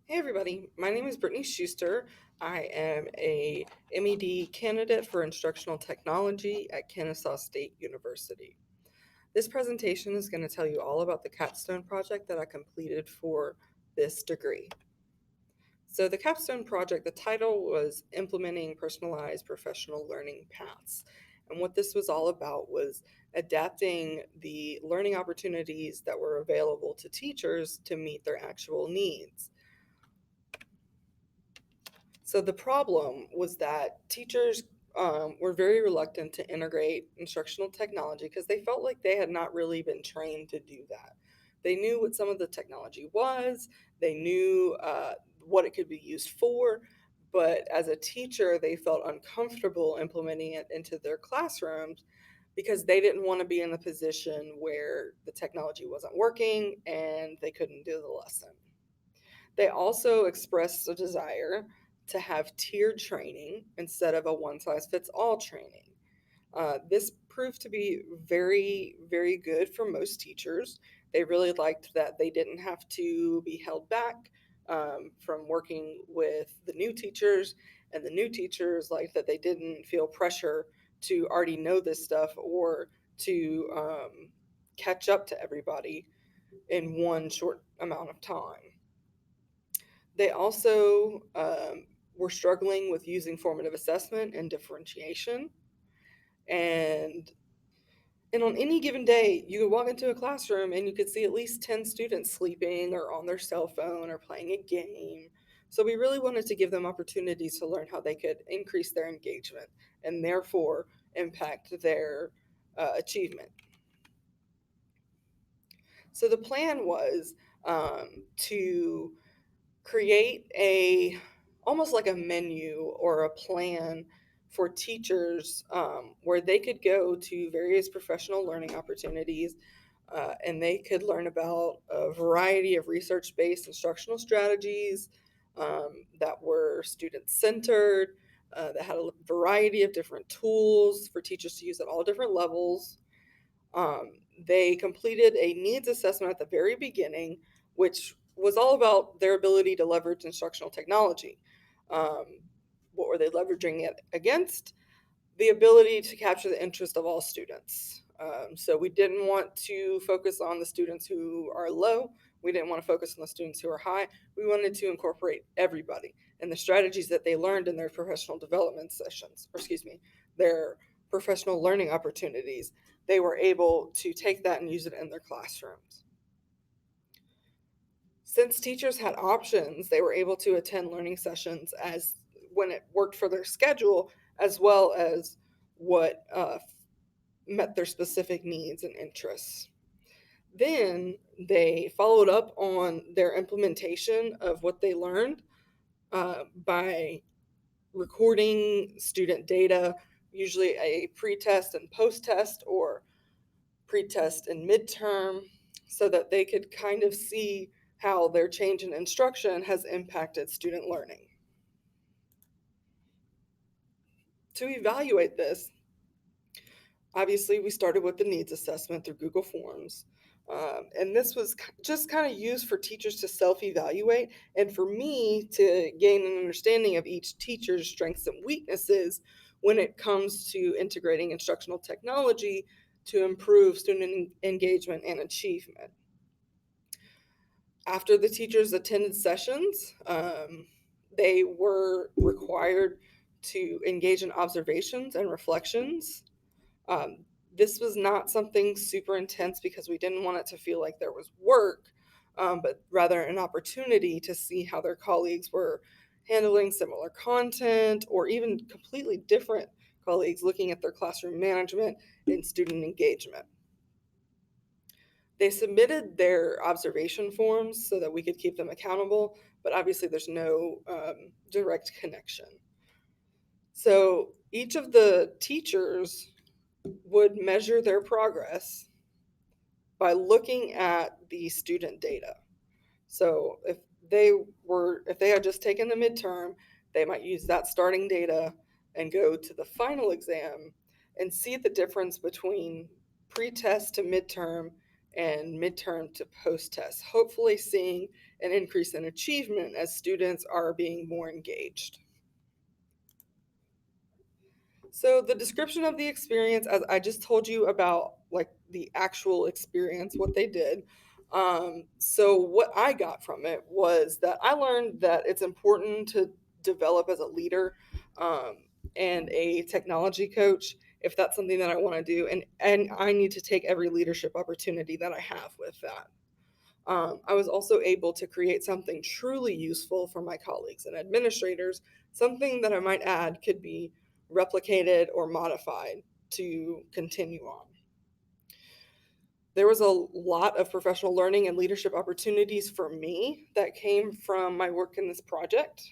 Hey everybody, my name is Brittnay Schuster. I am a MED candidate for Instructional Technology at Kennesaw State University. This presentation is going to tell you all about the Capstone project that I completed for this degree. So the Capstone project, the title was Implementing Personalized Professional Learning Paths. And what this was all about was adapting the learning opportunities that were available to teachers to meet their actual needs. So the problem was that teachers were very reluctant to integrate instructional technology because they felt like they had not really been trained to do that. They knew what some of the technology was, they knew what it could be used for, but as a teacher, they felt uncomfortable implementing it into their classrooms because they didn't want to be in the position where the technology wasn't working and they couldn't do the lesson. They also expressed a desire to have tiered training instead of a one size fits all training. This proved to be very, very good for most teachers. They really liked that they didn't have to be held back from working with the new teachers, and the new teachers liked that they didn't feel pressure to already know this stuff or to catch up to everybody in one short amount of time. They also were struggling with using formative assessment and differentiation. And and on any given day, you could walk into a classroom and you could see at least 10 students sleeping or on their cell phone or playing a game. So we really wanted to give them opportunities to learn how they could increase their engagement and therefore impact their achievement. So the plan was to create a almost like a menu or a plan for teachers where they could go to various professional learning opportunities and they could learn about a variety of research-based instructional strategies that were student-centered, that had a variety of different tools for teachers to use at all different levels. They completed a needs assessment at the very beginning, which was all about their ability to leverage instructional technology. Um, what were they leveraging it against? The ability to capture the interest of all students. So we didn't want to focus on the students who are low. We didn't want to focus on the students who are high. We wanted to incorporate everybody and the strategies that they learned in their professional development sessions, or excuse me, their professional learning opportunities. They were able to take that and use it in their classrooms. Since teachers had options, they were able to attend learning sessions as when it worked for their schedule, as well as what met their specific needs and interests. Then they followed up on their implementation of what they learned by recording student data, usually a pre-test and post-test or pre-test and midterm, so that they could kind of see how their change in instruction has impacted student learning. To evaluate this, obviously, we started with the needs assessment through Google Forms. And this was just kind of used for teachers to self evaluate and for me to gain an understanding of each teacher's strengths and weaknesses when it comes to integrating instructional technology to improve student engagement and achievement. After the teachers attended sessions, they were required to engage in observations and reflections. This was not something super intense because we didn't want it to feel like there was work, but rather an opportunity to see how their colleagues were handling similar content or even completely different colleagues looking at their classroom management and student engagement. They submitted their observation forms so that we could keep them accountable, but obviously there's no direct connection. So each of the teachers would measure their progress by looking at the student data. So if they had just taken the midterm, they might use that starting data and go to the final exam and see the difference between pre-test to midterm and midterm to post-test, hopefully seeing an increase in achievement as students are being more engaged. So the description of the experience, as I just told you about, like the actual experience, what they did. So what I got from it was that I learned that it's important to develop as a leader um, and a technology coach if that's something that I want to do, and I need to take every leadership opportunity that I have with that. I was also able to create something truly useful for my colleagues and administrators, something that I might add could be replicated or modified to continue on. There was a lot of professional learning and leadership opportunities for me that came from my work in this project.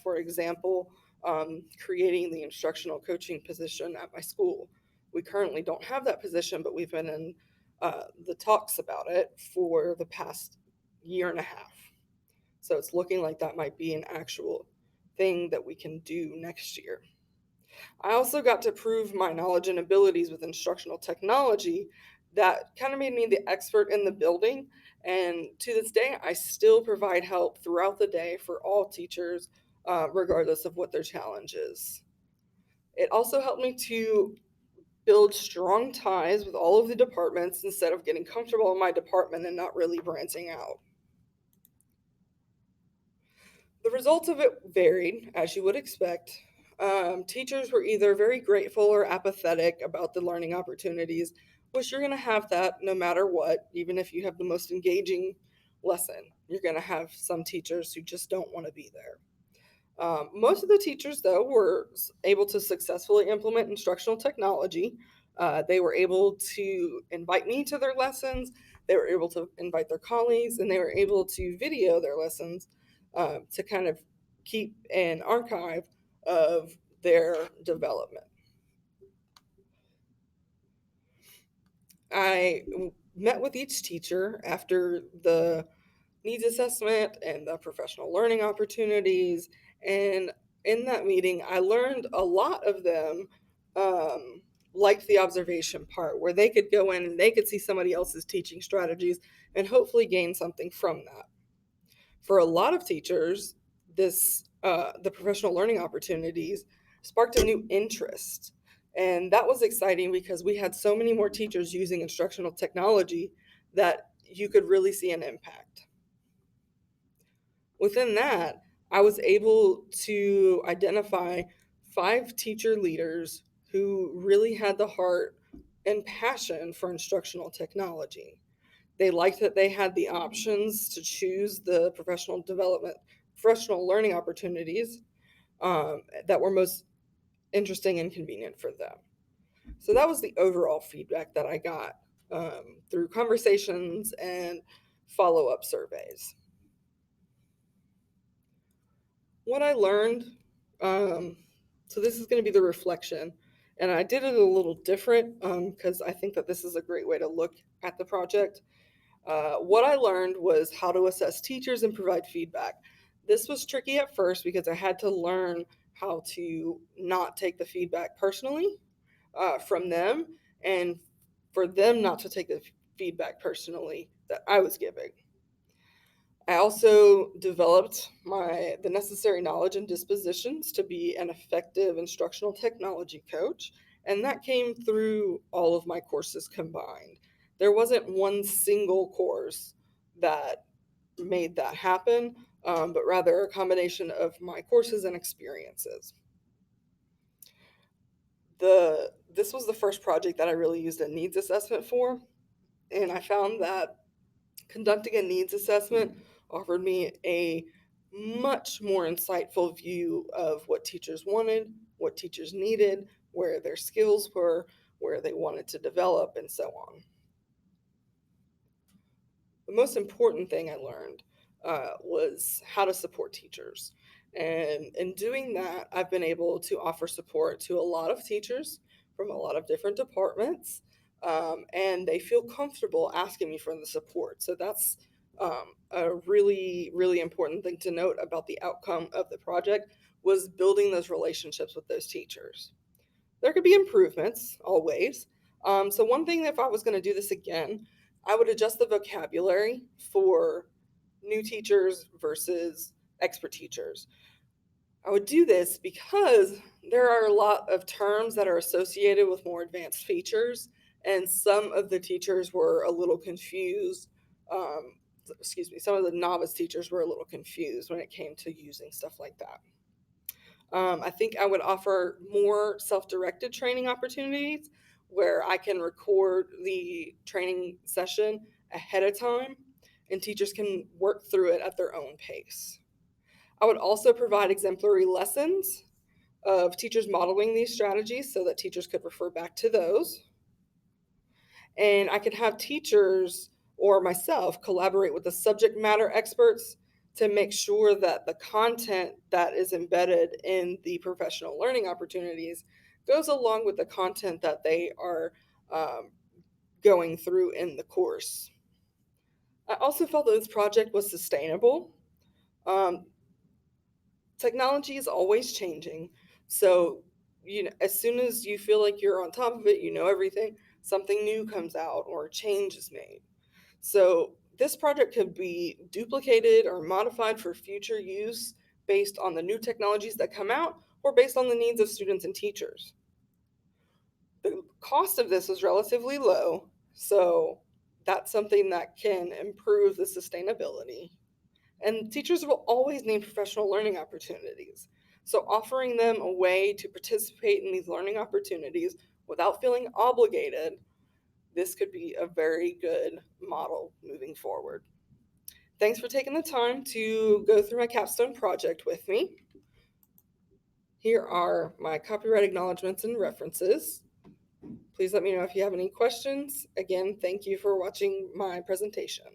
For example, creating the instructional coaching position at my school. We currently don't have that position, but we've been in the talks about it for the past year and a half. So it's looking like that might be an actual thing that we can do next year. I also got to prove my knowledge and abilities with instructional technology. That kind of made me the expert in the building. And to this day, I still provide help throughout the day for all teachers, regardless of what their challenge is. It also helped me to build strong ties with all of the departments instead of getting comfortable in my department and not really branching out. The results of it varied, as you would expect. Teachers were either very grateful or apathetic about the learning opportunities, which you're going to have that no matter what, even if you have the most engaging lesson. You're going to have some teachers who just don't want to be there. Most of the teachers, though, were able to successfully implement instructional technology. They were able to invite me to their lessons, they were able to invite their colleagues, and they were able to video their lessons to kind of keep an archive of their development. I met with each teacher after the needs assessment and the professional learning opportunities. And in that meeting, I learned a lot of them liked the observation part where they could go in and they could see somebody else's teaching strategies and hopefully gain something from that. For a lot of teachers, the professional learning opportunities sparked a new interest. And that was exciting because we had so many more teachers using instructional technology that you could really see an impact. Within that, I was able to identify 5 teacher leaders who really had the heart and passion for instructional technology. They liked that they had the options to choose the professional learning opportunities that were most interesting and convenient for them. So that was the overall feedback that I got through conversations and follow up surveys. What I learned, um, so this is going to be the reflection, and I did it a little different because I think that this is a great way to look at the project. What I learned was how to assess teachers and provide feedback. This was tricky at first because I had to learn how to not take the feedback personally from them, and for them not to take the feedback personally that I was giving. I also developed the necessary knowledge and dispositions to be an effective instructional technology coach, and that came through all of my courses combined. There wasn't one single course that made that happen, but rather a combination of my courses and experiences. This was the first project that I really used a needs assessment for, and I found that conducting a needs assessment offered me a much more insightful view of what teachers wanted, what teachers needed, where their skills were, where they wanted to develop, and so on. The most important thing I learned was how to support teachers. And in doing that, I've been able to offer support to a lot of teachers from a lot of different departments, and they feel comfortable asking me for the support. So that's a really, really important thing to note about the outcome of the project was building those relationships with those teachers. There could be improvements always. So one thing, if I was going to do this again, I would adjust the vocabulary for new teachers versus expert teachers. I would do this because there are a lot of terms that are associated with more advanced features, and some of the teachers were a little confused. Excuse me, some of the novice teachers were a little confused when it came to using stuff like that. I think I would offer more self directed training opportunities where I can record the training session ahead of time and teachers can work through it at their own pace. I would also provide exemplary lessons of teachers modeling these strategies so that teachers could refer back to those. And I could have teachers or myself collaborate with the subject matter experts to make sure that the content that is embedded in the professional learning opportunities goes along with the content that they are um, going through in the course. I also felt that this project was sustainable. Um, Technology is always changing. So, as soon as you feel like you're on top of it, you know everything, something new comes out or a change is made. So, this project could be duplicated or modified for future use based on the new technologies that come out or based on the needs of students and teachers. The cost of this is relatively low, so that's something that can improve the sustainability. And teachers will always need professional learning opportunities. So, offering them a way to participate in these learning opportunities without feeling obligated, this could be a very good model moving forward. Thanks for taking the time to go through my capstone project with me. Here are my copyright acknowledgments and references. Please let me know if you have any questions. Again, thank you for watching my presentation.